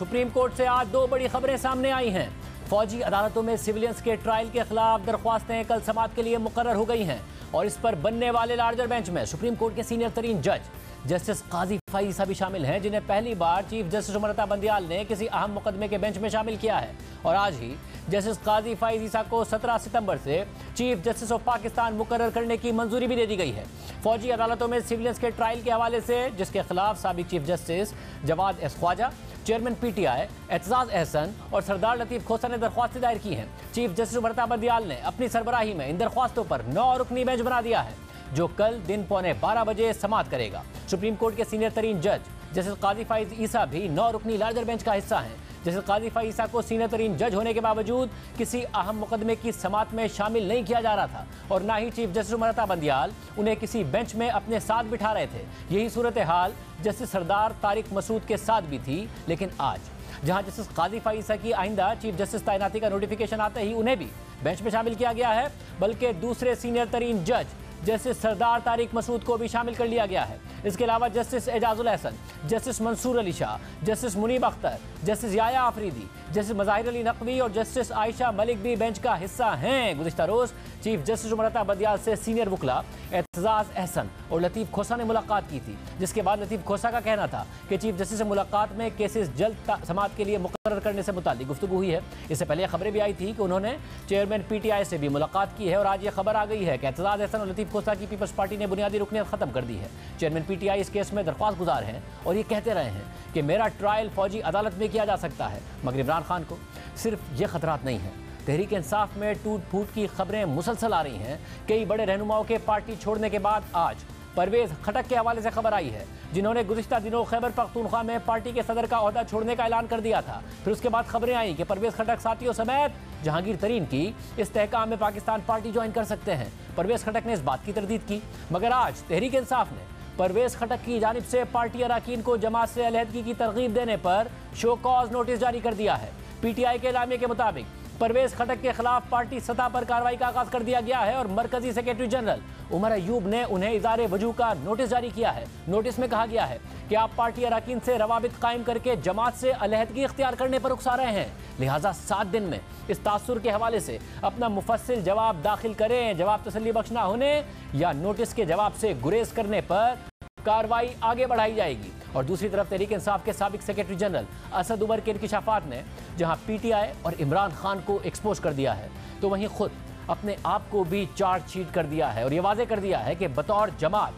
Supreme court से आज दो बड़ी खबरें सामने आई हैं। फौजी अदालतों में सिविलियंस के ट्रायल के खिलाफ दरख्वास्तें कल समाअत के लिए मुकर्रर हो गई हैं और इस पर बनने वाले लार्जर बेंच में सुप्रीम कोर्ट के सीनियर तरीन जज जस्टिस काजी फाइज ईसा भी शामिल हैं, जिन्हें पहली बार चीफ जस्टिस उमर अता बंदियाल ने किसी अहम मुकदमे के बेंच में शामिल किया है। और आज ही जस्टिस काजी फाइज ईसा को 17 सितंबर से चीफ जस्टिस ऑफ पाकिस्तान मुकर्रर करने की मंजूरी भी दे दी गई है। फौजी अदालतों में सिविलियंस के ट्रायल के हवाले से जिसके खिलाफ साबिक chief justice Jawad S Khawaja, chairman PTI Aitzaz Ahsan और सरदार लतीफ खोसा ने दरख्वास्तें दायर की हैं। चीफ जस्टिस उमर अता बंदियाल ने अपनी सरबराही में इन दरख्वास्तों पर 9 रुकनी बेंच बना दिया है, जो कल दिन 11:15 बजे समाअत करेगा। सुप्रीम कोर्ट के सीनियर तरीन जज जस्टिस काजी फाइज ईसा भी 9 रुकनी लार्जर बेंच का हिस्सा हैं। जस्टिस काजी फाइज ईसा को सीनियर तरीन जज होने के बावजूद किसी अहम मुकदमे की समाअत में शामिल नहीं किया जा रहा था और ना ही चीफ जस्टिस उमर अता बंदियाल उन्हें किसी बेंच में अपने साथ बिठा रहे थे। यही सूरत हाल जस्टिस सरदार तारिक मसूद के साथ भी थी, लेकिन आज जहां जस्टिस काजी फाइज ईसा की आइंदा चीफ जस्टिस तैनाती का नोटिफिकेशन आते ही उन्हें भी बेंच में शामिल किया गया है, बल्कि दूसरे सीनियर तरीन जज जस्टिस सरदार तारिक मसूद को भी शामिल कर लिया गया है। इसके अलावा justice Ijazul Ahsan, justice Mansoor Ali Shah, justice Munib Akhtar, justice Yahya Afridi, justice Mazahir Ali Naqvi और जस्टिस आयशा मलिक भी बेंच का हिस्सा हैं। गुज़िश्ता रोज़ चीफ जस्टिस उमर अता बंदियाल से सीनियर वकला एतजाज अहसन और लतीफ़ खोसा ने मुलाकात की थी, जिसके बाद लतीफ़ खोसा का कहना था कि चीफ जस्टिस से मुलाकात में केसेस जल्द समाअत के लिए मुकर्रर करने से मुताल्लिक गुफ्तगू हुई है। इससे पहले खबरें भी आई थी कि उन्होंने चेयरमैन PTI से भी मुलाकात की है और आज ये खबर आ गई है कि एतजाज अहसन और लतीफ़ खोसा की पीपल्स पार्टी ने बुनियादी रुकनियत खत्म कर दी है। चेयरमैन PTI इस केस में दरख्वास्त गुजार हैं और ये कहते रहे हैं कि मेरा ट्रायल फौजी अदालत में किया जा सकता है, मगर इमरान खान को सिर्फ ये खतरात नहीं है। तहरीक इंसाफ में टूट फूट की खबरें मुसलसल आ रही हैं। कई बड़े रहनुमाओं के पार्टी छोड़ने के बाद आज परवेज खटक के हवाले से खबर आई है, जिन्होंने गुज़िश्ता दिनों खैबर पख्तूनख्वा में पार्टी के सदर का ओहदा छोड़ने का ऐलान कर दिया था। फिर उसके बाद खबरें आई कि परवेज खटक साथियों समेत जहांगीर तरीन की इस्तेहकाम में पाकिस्तान पार्टी ज्वाइन कर सकते हैं। परवेज खटक ने इस बात की तरदीद की, मगर आज तहरीक इंसाफ ने परवेज खटक की जानिब से पार्टी अरकान को जमात से अलहदगी की तरगीब देने पर शो कॉज नोटिस जारी कर दिया है। PTI के एलामिया के मुताबिक परवेज खटक के खिलाफ पार्टी सतह पर कार्रवाई का आगाज कर दिया गया है और मरकजी सेक्रेटरी जनरल उमर अयूब ने उन्हें इज़ारे वजूह का नोटिस जारी किया है। नोटिस में कहा गया है कि आप पार्टी अरकान से रवाबित कायम करके जमात से अलहदगी इख्तियार करने पर उकसा रहे हैं, लिहाजा 7 दिन में इस तासुर के हवाले से अपना मुफस्सिल जवाब दाखिल करें। जवाब तसल्ली बख्श ना होने या नोटिस के जवाब से गुरेज करने पर कार्रवाई आगे बढ़ाई जाएगी। और दूसरी तरफ तहरीक इंसाफ के साबिक सेक्रेटरी जनरल असद उमर के इंकिशाफात ने जहां PTI और इमरान खान को एक्सपोज कर दिया है, तो वहीं खुद अपने आप को भी चार्जशीट कर दिया है और ये वाजे कर दिया है कि बतौर जमात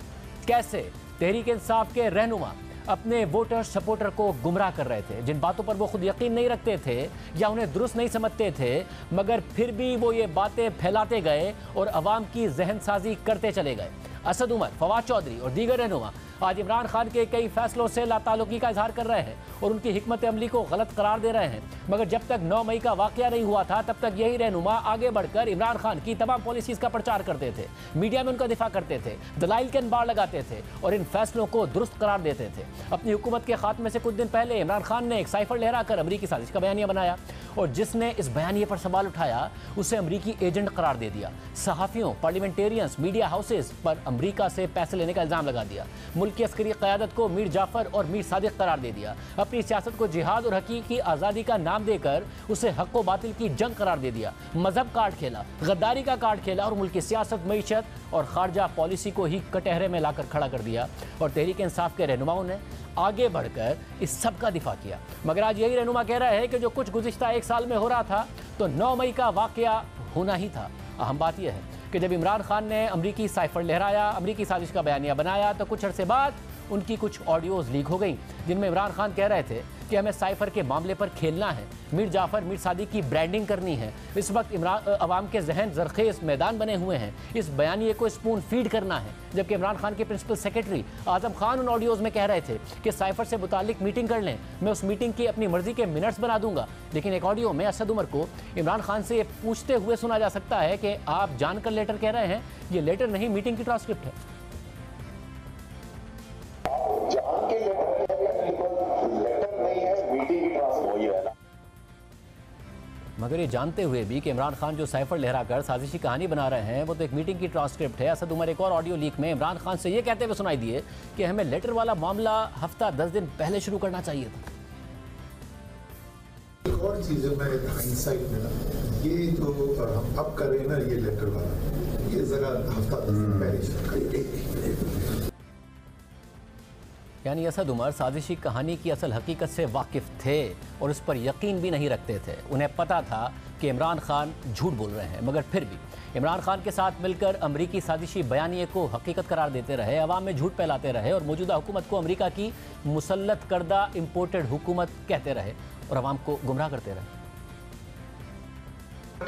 कैसे तहरीक इंसाफ के रहनुमा अपने वोटर सपोर्टर को गुमराह कर रहे थे, जिन बातों पर वो खुद यकीन नहीं रखते थे या उन्हें दुरुस्त नहीं समझते थे, मगर फिर भी वो ये बातें फैलाते गए और अवाम की जहन साजी करते चले गए। असद उमर, फवाद चौधरी और दीगर रहनुमा आज इमरान खान के कई फैसलों से लाताल्लुकी का इजहार कर रहे हैं और उनकी हिकमत अमली को गलत करार दे रहे हैं, मगर जब तक 9 मई का वाकया नहीं हुआ था तब तक यही रहनुमा आगे बढ़कर इमरान खान की तमाम पॉलिसीज का प्रचार करते थे, मीडिया में उनका दिफा करते थे, दलाइल के अनबार लगाते थे और इन फैसलों को दुरुस्त करार देते थे। अपनी हुकूमत के खात्मे से कुछ दिन पहले इमरान खान ने एक साइफर लहराकर अमरीकी साजिश का बयानिया बनाया और जिसने इस बयानिए पर सवाल उठाया उसे अमरीकी एजेंट करार दे दिया। सहाफ़ियों, पार्लियामेंटेरियंस, मीडिया हाउसेज पर अमरीका से पैसे लेने का इल्ज़ाम लगा दिया। मुल्क की अस्करी क़यादत को मीर जाफ़र और मीर सादिक करार दे दिया। अपनी सियासत को जिहाद और हकीकी आज़ादी का नाम देकर उसे हक़ व बातिल की जंग करार दे दिया। मजहब कार्ड खेला, गद्दारी का कार्ड खेला और मुल्क की सियासत, मईशत और खारजा पॉलिसी को ही कटहरे में लाकर खड़ा कर दिया। और तहरीक इंसाफ के रहनुमाओं ने आगे बढ़कर इस सब का दिफा किया, मगर आज यही रहनुमा कह रहे हैं कि जो कुछ गुज़िश्ता 1 साल में हो रहा था तो 9 मई का वाकया होना ही था। अहम बात यह है कि जब इमरान खान ने अमरीकी साइफर लहराया, अमरीकी साजिश का बयानिया बनाया, तो कुछ अरसे बाद उनकी कुछ ऑडियोज़ लीक हो गई, जिनमें इमरान खान कह रहे थे कि हमें साइफर के मामले पर खेलना है, मीर जाफ़र, मीर सादिक की ब्रांडिंग करनी है। इस वक्त अवाम के जहन जरखेज मैदान बने हुए हैं, इस बयानिए को स्पून फीड करना है। जबकि इमरान खान के प्रिंसिपल सेक्रेटरी आज़म खान उन ऑडियोज़ में कह रहे थे कि साइफर से मुतालिक मीटिंग कर लें, मैं उस मीटिंग की अपनी मर्जी के मिनट्स बना दूंगा। लेकिन एक ऑडियो में असद उमर को इमरान खान से ये पूछते हुए सुना जा सकता है कि आप जानकर लेटर कह रहे हैं, ये लेटर नहीं, मीटिंग की ट्रांसक्रिप्ट है। मगर ये जानते हुए भी कि इमरान खान जो साइफर लहराकर साजिशी कहानी बना रहे हैं वो तो एक मीटिंग की ट्रांसक्रिप्ट है। असद उमर एक और ऑडियो लीक में इमरान खान से ये कहते हुए सुनाई दिए कि हमें लेटर वाला मामला हफ्ता 10 दिन पहले शुरू करना चाहिए था। और चीज़ें मैं हाइंडसाइट में ना, ये जो हम अब कर रहे हैं ना, ये लेटर वाला, ये जरा हफ्ता 10 दिन पहले, यानी असद उमर साजिशी कहानी की असल हकीकत से वाकिफ थे और उस पर यकीन भी नहीं रखते थे। उन्हें पता था कि इमरान खान झूठ बोल रहे हैं, मगर फिर भी इमरान खान के साथ मिलकर अमरीकी साजिशी बयानिए को हकीकत करार देते रहे, अवाम में झूठ फैलाते रहे और मौजूदा हुकूमत को अमरीका की मुसल्लत करदा इम्पोर्टेड हुकूमत कहते रहे और अवाम को गुमराह करते रहे।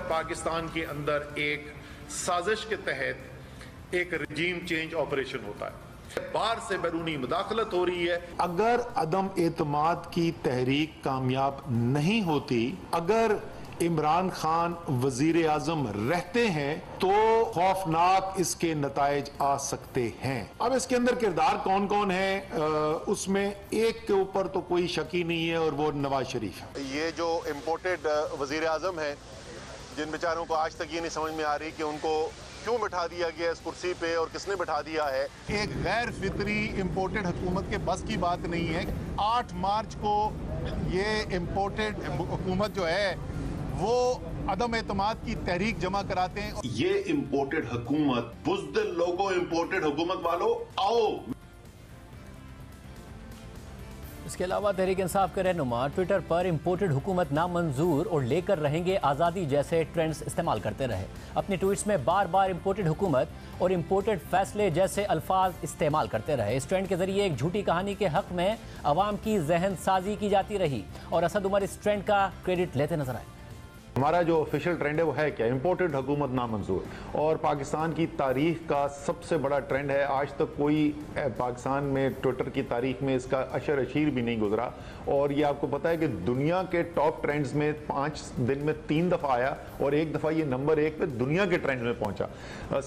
पाकिस्तान के अंदर एक साजिश के तहत एक रजीम चेंज ऑपरेशन होता है, बाहर से बैरूनी मुदाखलत हो रही है। अगर अदम एतमाद की तहरीक कामयाब नहीं होती, अगर इमरान खान वजीर आजम रहते हैं तो खौफनाक इसके नताइज आ सकते हैं। अब इसके अंदर किरदार कौन कौन है, उसमें एक के ऊपर तो कोई शक ही नहीं है और वो नवाज शरीफ है। ये जो इम्पोर्टेड वजीर आजम है, जिन बेचारों को आज तक ये नहीं समझ में आ रही कि उनको क्यों बिठा दिया गया इस कुर्सी पे और किसने बिठा दिया है। एक गैर फितरी इम्पोर्टेड हुकूमत के बस की बात नहीं है। 8 मार्च को ये इम्पोर्टेड हुकूमत जो है वो अदम एतमाद की तहरीक जमा कराते हैं। ये इम्पोर्टेड हुकूमत, बुज़दिल लोगों, इम्पोर्टेड हुकूमत वालों, आओ। इसके अलावा तहरीक इंसाफ के रहनुमा ट्विटर पर इम्पोर्टेड हुकूमत नामंजूर और लेकर रहेंगे आज़ादी जैसे ट्रेंड्स इस्तेमाल करते रहे। अपने ट्वीट्स में बार बार इम्पोर्टेड हुकूमत और इम्पोर्टेड फैसले जैसे अल्फाज इस्तेमाल करते रहे। इस ट्रेंड के जरिए एक झूठी कहानी के हक में अवाम की जहन साजी की जाती रही और असद उमर इस ट्रेंड का क्रेडिट लेते नजर आए। हमारा जो ऑफिशियल ट्रेंड है वो है क्या, इम्पोर्टेड हुकूमत नामंजूर, और पाकिस्तान की तारीख का सबसे बड़ा ट्रेंड है। आज तक कोई पाकिस्तान में ट्विटर की तारीख में इसका अशर अशीर भी नहीं गुजरा। और ये आपको पता है कि दुनिया के टॉप ट्रेंड्स में 5 दिन में 3 दफ़ा आया और एक दफ़ा ये नंबर 1 पे दुनिया के ट्रेंड में पहुंचा।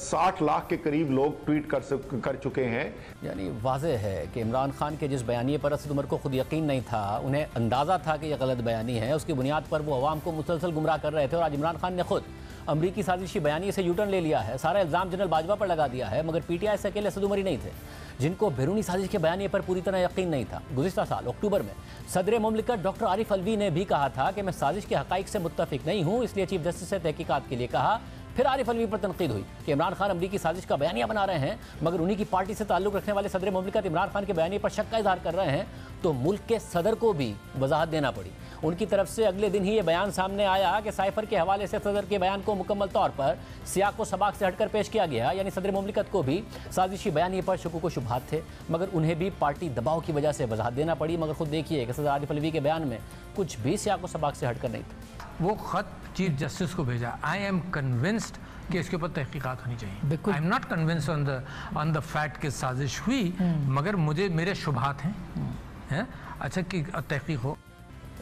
60 लाख के करीब लोग ट्वीट कर चुके हैं। यानी वाज़ेह है कि इमरान खान के जिस बयानिए पर असद उमर को खुद यकीन नहीं था, उन्हें अंदाज़ा था कि यह गलत बयानी है, उसकी बुनियाद पर वो अवाम को मुसलसल गुमराह कर रहे थे। और आज इमरान खान ने खुद अमरीकी साजिशी बयानी से यूटर्न ले लिया है, सारा इल्ज़ाम जनरल बाजवा पर लगा दिया है। मगर पीटीआई से अकेले असद उमर ही नहीं थे जिनको बैरूनी साजिश के बयानी पर पूरी तरह यकीन नहीं था। गुज़िश्ता साल अक्टूबर में सदर मुमलिकत डॉक्टर आरिफ अलवी ने भी कहा था कि मैं साजिश के हक़ाइक़ से मुत्तफ़िक नहीं हूँ, इसलिए चीफ जस्टिस से तहकीकात के लिए कहा। फिर आरिफ अलवी पर तनकीद हुई कि इमरान खान अमरीकी साजिश का बयानिया बना रहे हैं, मगर उन्हीं की पार्टी से ताल्लुक़ रखने वाले सदर मुमलिकत इमरान खान के बयानी पर शक का इजहार कर रहे हैं, तो मुल्क के सदर को भी वजाहत देना पड़ी। उनकी तरफ से अगले दिन ही ये बयान सामने आया कि साइफर के हवाले से सदर के बयान को मुकम्मल तौर पर सियाक व सबाक से हटकर पेश किया गया। यानी सदर मुमलिकत को भी साजिशी बयानी पर शुकूक व शुबहात थे, मगर उन्हें भी पार्टी दबाव की वजह से वजाहत देना पड़ी। मगर खुद देखिए कि सदर आरिफ अलवी के बयान में कुछ भी सियाक व सबाक से हटकर नहीं था। वो ख़त चीफ जस्टिस को भेजा, आई एम कन्विंस्ड कि इसके ऊपर तहकीकात होनी चाहिए। I am not convinced on the fact कि साजिश हुई, मगर मेरे शुबहात हैं अच्छा कि तहकीक हो।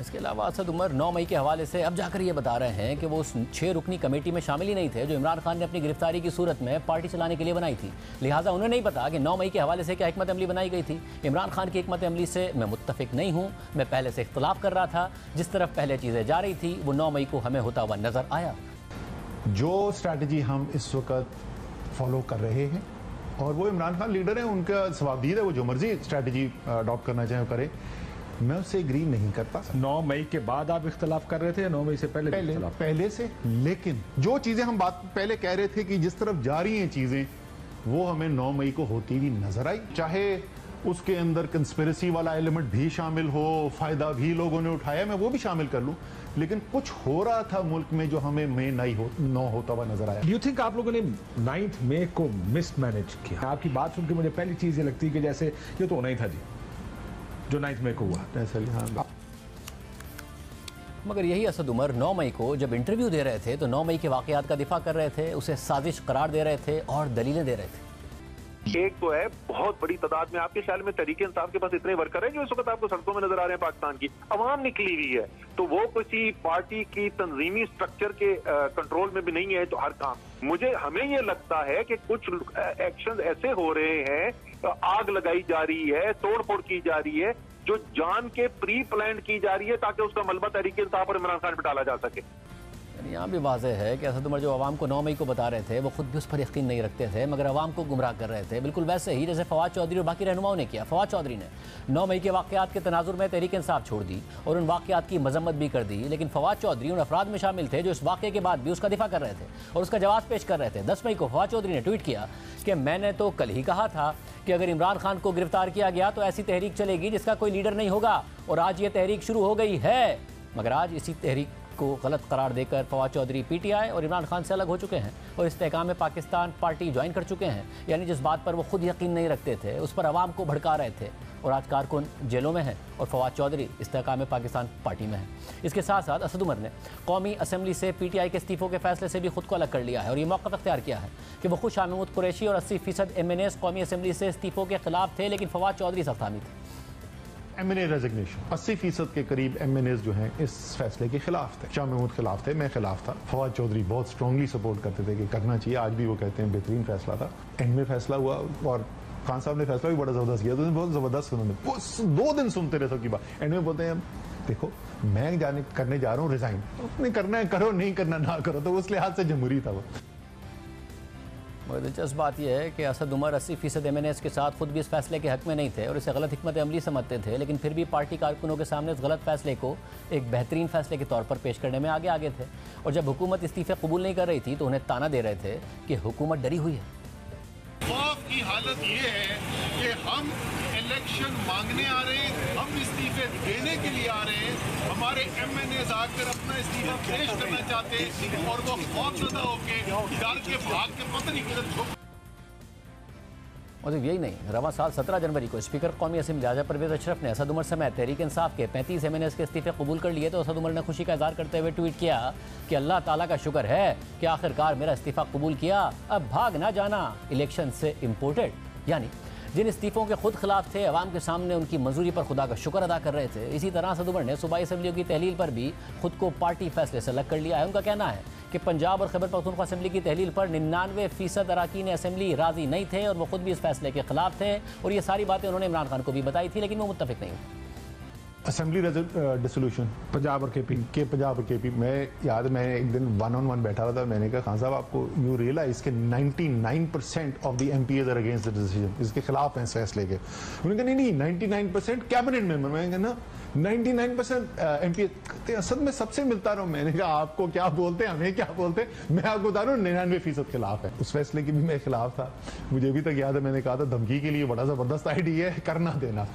इसके अलावा असद उमर 9 मई के हवाले से अब जाकर ये बता रहे हैं कि वो उस 6 रुकनी कमेटी में शामिल ही नहीं थे जो इमरान खान ने अपनी गिरफ्तारी की सूरत में पार्टी चलाने के लिए बनाई थी। लिहाजा उन्हें नहीं पता कि 9 मई के हवाले से क्या हिकमत अमली बनाई गई थी। इमरान खान की हिकमत अमली से मैं मुत्तफिक नहीं हूँ, मैं पहले से इख्तलाफ कर रहा था। जिस तरफ पहले चीज़ें जा रही थी वो 9 मई को हमें होता हुआ नजर आया। जो स्ट्रैटेजी हम इस वक्त फॉलो कर रहे हैं, और वो इमरान खान लीडर हैं, उनका सवाबदीद है, वो जो मर्जी स्ट्रैटेजी अडॉप्ट करना चाहे करे, मैं उससे एग्री नहीं करता। 9 मई के बाद आप इख्तलाफ कर रहे थे या 9 मई से पहले से। लेकिन जो चीजें हम बात पहले कह रहे थे कि जिस तरफ जा रही हैं चीजें, वो हमें 9 मई को होती हुई नजर आई। चाहे उसके अंदर कंस्पिरेसी वाला एलिमेंट भी शामिल हो, फायदा भी लोगों ने उठाया, मैं वो भी शामिल कर लूं, लेकिन कुछ हो रहा था मुल्क में जो हमें मई 9 होता हुआ नजर आया। डू यू थिंक आप लोगों ने 9 मई को मिसमैनेज किया? आपकी बात सुन के मुझे पहली चीज ये लगती है कि जैसे ये तो होना ही था जी, जो 9 मई को हुआ। हाँ। मगर यही असद उमर 9 मई को जब इंटरव्यू दे रहे थे तो 9 मई के वाकयात का दिफा कर रहे थे, उसे साजिश करार दे रहे थे और दलीलें दे रहे थे। एक तो है बहुत बड़ी तादाद में आपके ख्याल में तहरीक इंसाफ के पास इतने वर्कर हैं जो इस वक्त आपको सड़कों में नजर आ रहे हैं, पाकिस्तान की आवाम निकली हुई है, तो वो किसी पार्टी की तंजीमी स्ट्रक्चर के कंट्रोल में भी नहीं है। तो हर काम हमें ये लगता है कि कुछ एक्शन ऐसे हो रहे हैं, आग लगाई जा रही है, तोड़ फोड़ की जा रही है, जो जान के प्री प्लान की जा रही है ताकि उसका मलबा तहरीक इंसाफ और इमरान खान पे डाला जा सके। यहाँ भी वाज़ेह है कि असद उमर जो अवाम को 9 मई को बता रहे थे वो खुद भी उस पर यकीन नहीं रखते थे, मगर अवाम को गुमराह कर रहे थे, बिल्कुल वैसे ही जैसे फवाद चौधरी और बाकी रहनुमाओं ने किया। फवाद चौधरी ने 9 मई के वाक़यात के तनाजुर में तहरीक इंसाफ छोड़ दी और उन वाक़यात की मजम्मत भी कर दी, लेकिन फवाद चौधरी उन अफराद में शामिल थे जो इस वाक़े के बाद भी उसका दिफा कर रहे थे और उसका जवाब पेश कर रहे थे। 10 मई को फवाद चौधरी ने ट्वीट किया कि मैंने तो कल ही कहा था कि अगर इमरान खान को गिरफ्तार किया गया तो ऐसी तहरीक चलेगी जिसका कोई लीडर नहीं होगा, और आज ये तहरीक शुरू हो गई है। मगर आज इसी तहरीक को गलत करार देकर फवाद चौधरी पीटीआई और इमरान खान से अलग हो चुके हैं और इस्तेहकाम पाकिस्तान पार्टी ज्वाइन कर चुके हैं। यानी जिस बात पर वो खुद यकीन नहीं रखते थे उस पर आवाम को भड़का रहे थे, और आज कारकुन जेलों में हैं और फवाद चौधरी इस्तेहकाम पाकिस्तान पार्टी में हैं। इसके साथ साथ असद उमर ने कौमी असम्बली से पीटीआई के इस्तीफ़ों के फैसले से भी खुद को अलग कर लिया है और ये मौक़िफ़ अख्तियार किया है कि वो खुद शाह महमूद कुरैशी और 80% MNAs कौमी असम्बली से इस्तीफ़ों के खिलाफ थे, लेकिन फवाद चौधरी सख्तामी थे। MNA रेजिग्नेशन 80% के करीब MNAs जो हैं इस फैसले के खिलाफ थे। शाह महमूद खिलाफ थे, मैं खिलाफ था। फवाद चौधरी बहुत स्ट्रांगली सपोर्ट करते थे कि करना चाहिए। आज भी वो कहते हैं बेहतरीन फैसला था। एंड में फैसला हुआ और खान साहब ने फैसला भी बड़ा जबरदस्त किया, तो बहुत जबरदस्त उन्होंने 2 दिन सुनते रहे सबकी बात। एंड में बोलते हैं देखो मैं करने जा रहा हूँ रिजाइन, नहीं करना है करो, नहीं करना ना करो। तो उस लिहाज से जमहूरी था वो। मगर दिलचस्प बात यह है कि असद उमर 80% MNAs के साथ खुद भी इस फैसले के हक में नहीं थे और इसे गलत हिकमत अमली समझते थे, लेकिन फिर भी पार्टी कारकुनों के सामने इस गलत फैसले को एक बेहतरीन फैसले के तौर पर पेश करने में आगे थे। और जब हुकूमत इस्तीफे कबूल नहीं कर रही थी तो उन्हें ताना दे रहे थे कि हुकूमत डरी हुई है। खौफ की हालत ये है कि हम इलेक्शन मांगने आ रहे हैं, हम इस्तीफे देने के लिए आ रहे हैं, हमारे MNAs आकर अपना इस्तीफा पेश करना चाहते हैं और वो खौफजदा होके डर के भाग के पता नहीं किधर छुप। और यही नहीं, रवां साल 17 जनवरी को स्पीकर कौमी असम्बली आजा परवेज अशरफ ने असद उमर समेत तहरीक इंसाफ के 35 MNAs के इस्तीफे कबूल कर लिए तो असद उमर ने खुशी का इजहार करते हुए ट्वीट किया कि अल्लाह ताला का शुक्र है कि आखिरकार मेरा इस्तीफा कबूल किया, अब भाग ना जाना इलेक्शन से इम्पोर्टेड। यानी जिन इस्तीफ़ों के खुद खिलाफ थे अवाम के सामने उनकी मंजूरी पर खुदा का शुक्र अदा कर रहे थे। इसी तरह असद उमर ने सूबाई असम्बलियों की तहलील पर भी खुद को पार्टी फैसले से अलग कर लिया है। उनका कहना है कि पंजाब और खैबर पख्तूनख्वा असम्बली की तहलील पर 99% अरकान असम्बली राजी नहीं थे और वो खुद भी इस फैसले के खिलाफ थे, और ये सारी बातें उन्होंने इमरान खान को भी बताई थी, लेकिन वो मुत्तफिक नहीं हुए। असेंबली डिसोल्यूशन पंजाब और KP मैं याद मैं एक दिन 1-on-1 बैठा हुआ था। मैंने कहा खान साहब आपको यू रियलाइज के 99% of the MPs are against the decision, इसके खिलाफ हैं इस फैसले के। उन्होंने कहा नहीं 99% कैबिनेट मेंबर। मैंने कहा ना 99% MP असल में सबसे मिलता रहा हूँ। मैंने कहा आपको क्या बोलते हैं, हमें क्या बोलते हैं, मैं आपको बता रहा हूँ 99% खिलाफ है। उस फैसले की भी मैं खिलाफ था। मुझे अभी तक याद है मैंने कहा था धमकी के लिए बड़ा जबरदस्त आइडिया है, करना देना।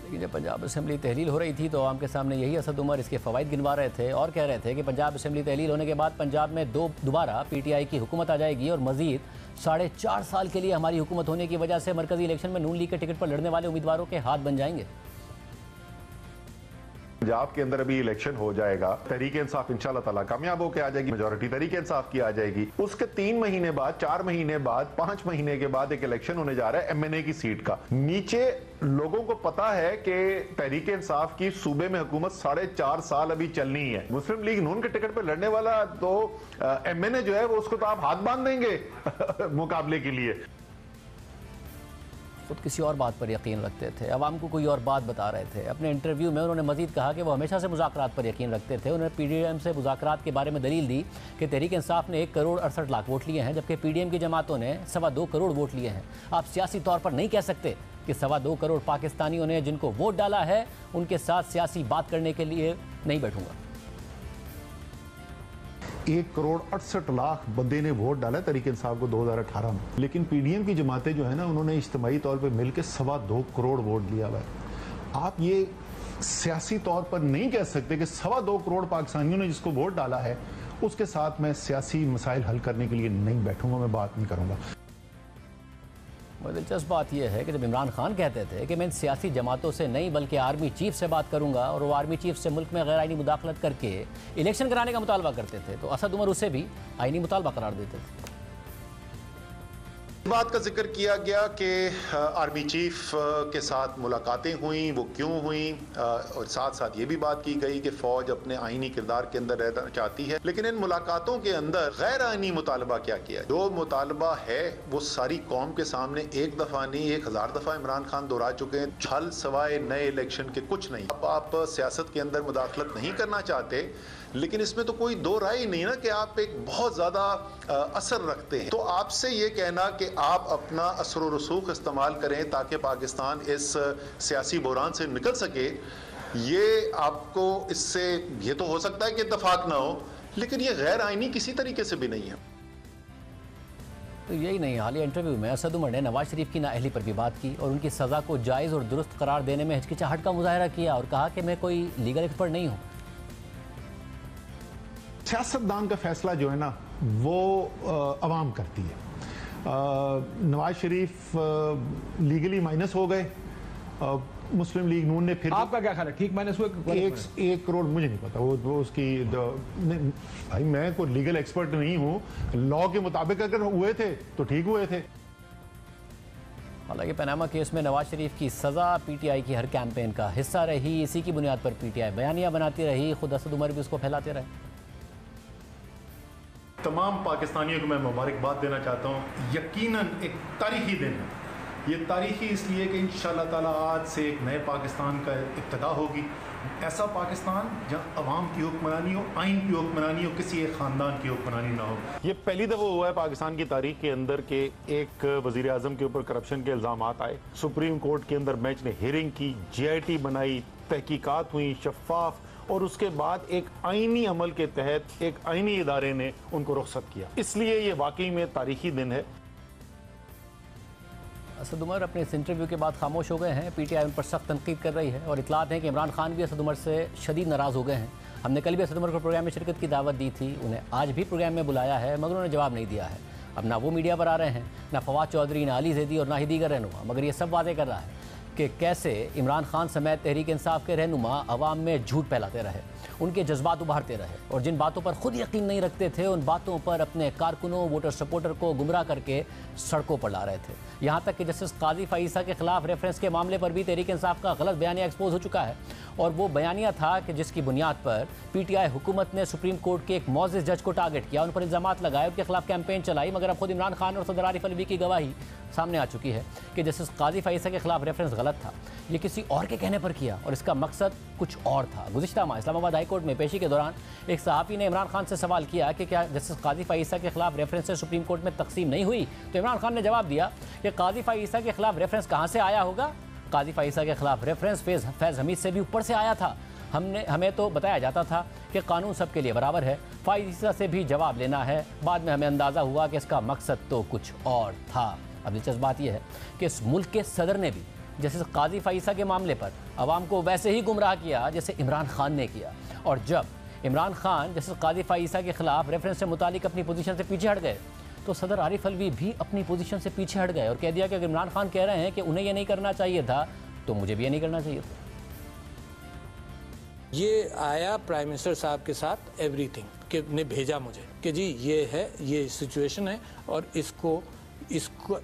लेकिन जब पंजाब असम्बली तहलील हो रही थी तो आवाम के सामने यही असद उमर इसके फ़वाइद गिनवा रहे थे और कह रहे थे कि पंजाब असम्बली तहलील होने के बाद पंजाब में दोबारा PTI की हुकूमत आ जाएगी और मजीद 4.5 साल के लिए हमारी हुकूमत होने की वजह से मरकजी इलेक्शन में नून लीग के टिकट पर लड़ने वाले उम्मीदवारों के हाथ बन जाएंगे। पंजाब के अंदर अभी इलेक्शन हो जाएगा, तहरीक इंसाफ इंशाल्लाह ताला कामयाब होकर आ जाएगी, मेजॉरिटी तहरीक इंसाफ की आ जाएगी। उसके 3 महीने बाद, 4 महीने बाद, 5 महीने के बाद एक इलेक्शन होने जा रहा है MNA की सीट का। नीचे लोगों को पता है कि तहरीक इंसाफ की सूबे में हुकूमत 4.5 साल अभी चलनी है। मुस्लिम लीग नून के टिकट पर लड़ने वाला तो MNA जो है वो उसको तो आप हाथ बांध देंगे मुकाबले के लिए। खुद किसी और बात पर यकीन रखते थे, अवाम को कोई और बात बता रहे थे। अपने इंटरव्यू में उन्होंने मजीद कहा कि वो हमेशा से मुज़ाकरात पर यकीन रखते थे। उन्होंने PDM से मुज़ाकरात के बारे में दलील दी कि तहरीक इंसाफ ने 1 करोड़ 68 लाख वोट लिए हैं, जबकि PDM की जमातों ने 2.25 करोड़ वोट लिए हैं। आप सियासी तौर पर नहीं कह सकते कि 2.25 करोड़ पाकिस्तानियों ने जिनको वोट डाला है उनके साथ सियासी बात करने के लिए नहीं बैठूंगा। 1 करोड़ 68 लाख बंदे ने वोट डाला है तहरीक इंसाफ को 2018 में, लेकिन PDM की जमातें जो है ना उन्होंने इज्तिमाई तौर पे मिलकर 2.25 करोड़ वोट लिया हुआ है। आप ये सियासी तौर पर नहीं कह सकते कि 2.25 करोड़ पाकिस्तानियों ने जिसको वोट डाला है उसके साथ मैं सियासी मसाइल हल करने के लिए नहीं बैठूंगा, मैं बात नहीं करूंगा। दिलचस्प बात यह है कि जब इमरान खान कहते थे कि मैं इन सियासी जमातों से नहीं बल्कि आर्मी चीफ से बात करूंगा और वो आर्मी चीफ से मुल्क में गैर आइनी मुदाखलत करके इलेक्शन कराने का मुतालबा करते थे, तो असद उमर उसे भी आइनी मुतालबा करार देते थे। बात का जिक्र किया गया कि आर्मी चीफ के साथ मुलाकातें हुई, वो क्यों हुई, और साथ साथ ये भी बात की गई कि फौज अपने आईनी किरदार के अंदर रहना चाहती है। लेकिन इन मुलाकातों के अंदर गैर आईनी मुतालबा क्या किया? जो मुतालबा है वो सारी कौम के सामने एक दफा नहीं 1000 दफा इमरान खान दोहरा चुके हैं। छल सवाए नए इलेक्शन के कुछ नहीं। अब आप सियासत के अंदर मुदाखलत नहीं करना चाहते, लेकिन इसमें तो कोई दो राय ही नहीं ना कि आप एक बहुत ज्यादा असर रखते हैं। तो आपसे ये कहना कि आप अपना असर व रसूख इस्तेमाल करें ताकि पाकिस्तान इस सियासी बहरान से निकल सके, ये आपको इससे ये तो हो सकता है कि इत्तेफाक ना हो, लेकिन ये गैर आईनी किसी तरीके से भी नहीं है। तो यही नहीं, हालिया इंटरव्यू में असद उमर ने नवाज शरीफ की नाअहली पर भी बात की और उनकी सज़ा को जायज़ और दुरुस्त करार देने में हिचकिचाहट का मुजाहरा किया और कहा कि मैं कोई लीगल एक्सपर्ट नहीं हूँ। सियासतदान का फैसला जो है ना वो अवाम करती है। नवाज शरीफ लीगली माइनस हो गए, मुस्लिम लीग नून ने फिर आपका क्या ख्याल है, ठीक माइनस हुए? 1 करोड़ मुझे नहीं पता, वो उसकी भाई मैं कोई लीगल एक्सपर्ट नहीं हूँ। लॉ के मुताबिक अगर हुए थे तो ठीक हुए थे। हालांकि पनामा केस में नवाज शरीफ की सज़ा पीटीआई की हर कैंपेन का हिस्सा रही। इसी की बुनियाद पर पीटीआई बयानियां बनाती रही, खुद असद उमर भी उसको फैलाते रहे। तमाम पाकिस्तानियों को मैं मुबारकबाद देना चाहता हूँ। यकीनन एक तारीखी दिन है। ये तारीखी इसलिए कि इंशाअल्लाह ताला आज से एक नए पाकिस्तान का इब्तिदा होगी। ऐसा पाकिस्तान जहाँ अवाम की हुक्मरानी हो, आइन की हुक्मरानी हो, किसी एक ख़ानदान की हुक्मरानी ना हो। ये पहली दफ़ा हुआ है पाकिस्तान की तारीख के अंदर के एक वज़ीर आज़म के ऊपर करप्शन के इल्ज़ामात आए। सुप्रीम कोर्ट के अंदर बेंच ने हियरिंग की, GIT बनाई, तहकीकात हुई शफ़ाफ, और उसके बाद एक आईनी अमल के तहत एक आईनी इदारे ने उनको रुख्सत किया। इसलिए ये वाकई में तारीखी दिन है। असद उमर अपने इस इंटरव्यू के बाद खामोश हो गए हैं। पीटीआई उन पर सख्त तनकीद कर रही है और इतलात हैं कि इमरान खान भी असद उमर से शदीद नाराज़ हो गए हैं। हमने कल भी असद उमर को प्रोग्राम में शिरकत की दावत दी थी, उन्हें आज भी प्रोग्राम में बुलाया है, मगर उन्होंने जवाब नहीं दिया है। अब ना वो मीडिया पर आ रहे हैं, ना फवाद चौधरी, ना अली जैदी और ना ही दीगर रहनुमा, मगर ये सब वादे कर रहा है कि कैसे इमरान खान समेत तहरीक इंसाफ के रहनुमा अवाम में झूठ फैलाते रहे, उनके जज्बात उभारते रहे और जिन बातों पर खुद यकीन नहीं रखते थे उन बातों पर अपने कारकुनों, वोटर सपोर्टर को गुमराह करके सड़कों पर ला रहे थे। यहाँ तक कि जस्टिस काजी फाइसा के खिलाफ रेफरेंस के मामले पर भी तहरीक इंसाफ का गलत बयानिया एक्सपोज हो चुका है और वो बयानिया था कि जिसकी बुनियाद पर पीटीआई हुकूमत ने सुप्रीम कोर्ट के एक मौजिज़ जज को टारगेट किया, उन पर इल्ज़ामात लगाए, उनके खिलाफ कैंपेन चलाई। मगर अब खुद इमरान खान और सदर आरिफ अलवी की गवाही सामने आ चुकी है कि जस्टिस काजी फाइसा के खिलाफ रेफरेंस गलत था, ये किसी और के कहने पर किया और इसका मकसद कुछ और था। गुज़िश्ता माह इस्लामाबाद हाई कोर्ट में पेशी के दौरान एक सहाफ़ी ने इमरान खान से सवाल किया कि क्या जस्टिस काजी फाइसा के खिलाफ रेफरेंस सुप्रीम कोर्ट में तकसीम नहीं हुई, तो इमरान खान ने जवाब दिया कि काजी फाइसा के खिलाफ रेफरेंस कहाँ से आया होगा, काजी फाइसा के खिलाफ रेफरेंस फैज़ हमीद से भी ऊपर से आया था। हमें तो बताया जाता था कि कानून सबके लिए बराबर है, फाइसा से भी जवाब लेना है। बाद में हमें अंदाज़ा हुआ कि इसका मकसद तो कुछ और था। अब दिलचस्प बात यह है कि इस मुल्क के सदर ने भी जैसे काजी फाइसा के मामले पर आवाम को वैसे ही गुमराह किया जैसे इमरान खान ने किया, और जब इमरान खान जैसे काजी फाइसा के खिलाफ रेफरेंस से मुतालिक अपनी पोजीशन से पीछे हट गए तो सदर आरिफ अलवी भी अपनी पोजीशन से पीछे हट गए और कह दिया कि अगर इमरान खान कह रहे हैं कि उन्हें यह नहीं करना चाहिए था तो मुझे भी ये नहीं करना चाहिए था। ये आया प्राइम मिनिस्टर साहब के साथ एवरीथिंग के ने भेजा मुझे कि जी ये है, ये सिचुएशन है और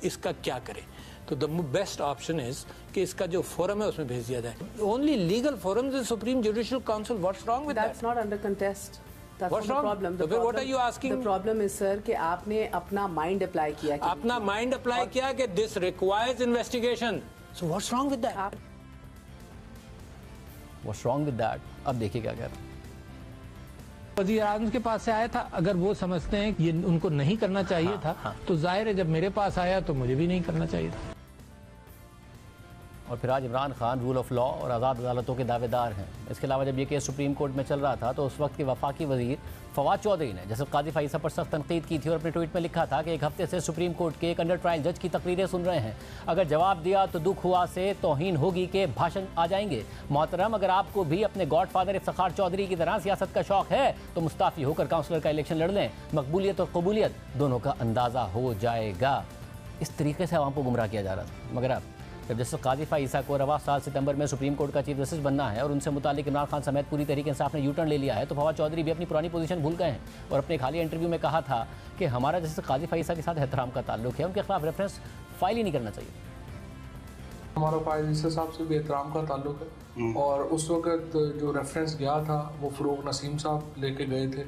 इसका क्या करें, तो द बेस्ट ऑप्शन इज कि इसका जो फोरम है उसमें भेज दिया जाए। Only legal forum is supreme judicial council. What's wrong with that? That's not under contest. What's wrong? तो फिर what are you asking? The problem is sir कि आपने अपना माइंड अप्लाई किया, अपना माइंड अप्लाई किया कि this requires investigation. So what's wrong with that? What's wrong with that? अब देखिए क्या कह रहे हैं। वज़ीर आज़म के पास से आया था, अगर वो समझते हैं कि ये उनको नहीं करना चाहिए था तो जाहिर है जब मेरे पास आया तो मुझे भी नहीं करना चाहिए था। और फिर आज Imran Khan rule of law और आज़ाद अदालतों के दावेदार हैं। इसके अलावा जब ये केस सुप्रीम कोर्ट में चल रहा था तो उस वक्त के वफाकी वजीर फवाद चौधरी ने जैसे काजी फाइसा पर सख्त तनकीद की थी और अपने ट्वीट में लिखा था कि एक हफ्ते से सुप्रीम कोर्ट के एक अंडर ट्रायल जज की तकरीरें सुन रहे हैं, अगर जवाब दिया तो दुख हुआ से तौहीन होगी के भाषण आ जाएंगे। मोहतरम, अगर आपको भी अपने गॉड फादर इफ्तिखार चौधरी की तरह सियासत का शौक है तो मुस्ताफ़ी होकर काउंसलर का इलेक्शन लड़ लें, मकबूलियत और कबूलियत दोनों का अंदाज़ा हो जाएगा। इस तरीके से आवाम को गुमराह किया जा रहा था। मगर अब जब जस्टिस कादिफा ईसा को रवा साल सितंबर में सुप्रीम कोर्ट का चीफ जस्टिस बनना है और उनसे मुतालिक इमरान खान समेत पूरी तहरीक इंसाफ ने यू टर्न ले लिया है, तो फवाद चौधरी भी अपनी पुरानी पोजीशन भूल गए हैं और अपने एक हालिया इंटरव्यू में कहा था कि हमारा जस्टिस कादिफा ईसा के साथ एहतराम का ताल्लुक है, उनके खिलाफ रेफरेंस फाइल ही नहीं करना चाहिए। हमारा फाइल ईसा साहब से भी एहतराम का ताल्लुक है और उस वक्त जो रेफरेंस गया था वो फ़रोग नसीम साहब लेके गए थे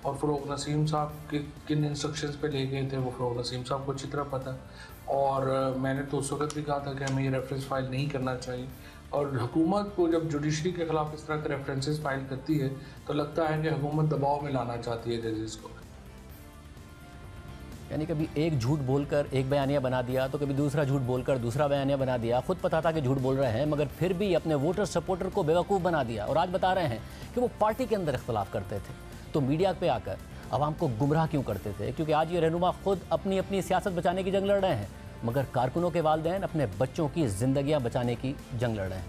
और फ़रोग नसीम साहब के किन इंस्ट्रक्शंस पे ले गए थे वो फ़रोग नसीम साहब को अच्छी तरह पता है। और मैंने तो उस वक्त भी कहा था कि हमें ये रेफरेंस फाइल नहीं करना चाहिए। और हुकूमत को जब जुडिशरी के ख़िलाफ़ इस तरह के रेफरेंसेस फाइल करती है तो लगता है कि हुकूमत दबाव में लाना चाहती है जजेस को। यानी कभी एक झूठ बोलकर एक बयानिया बना दिया तो कभी दूसरा झूठ बोलकर दूसरा बयानिया बना दिया। खुद पता था कि झूठ बोल रहे हैं मगर फिर भी अपने वोटर सपोर्टर को बेवकूफ़ बना दिया और आज बता रहे हैं कि वो पार्टी के अंदर इख्तलाफ करते थे तो मीडिया पे आकर आवाम को गुमराह क्यों करते थे, क्योंकि आज ये रहनुमा खुद अपनी अपनी सियासत बचाने की जंग लड़ रहे हैं मगर कारकुनों के वालिदैन अपने बच्चों की ज़िंदगियाँ बचाने की जंग लड़ रहे हैं।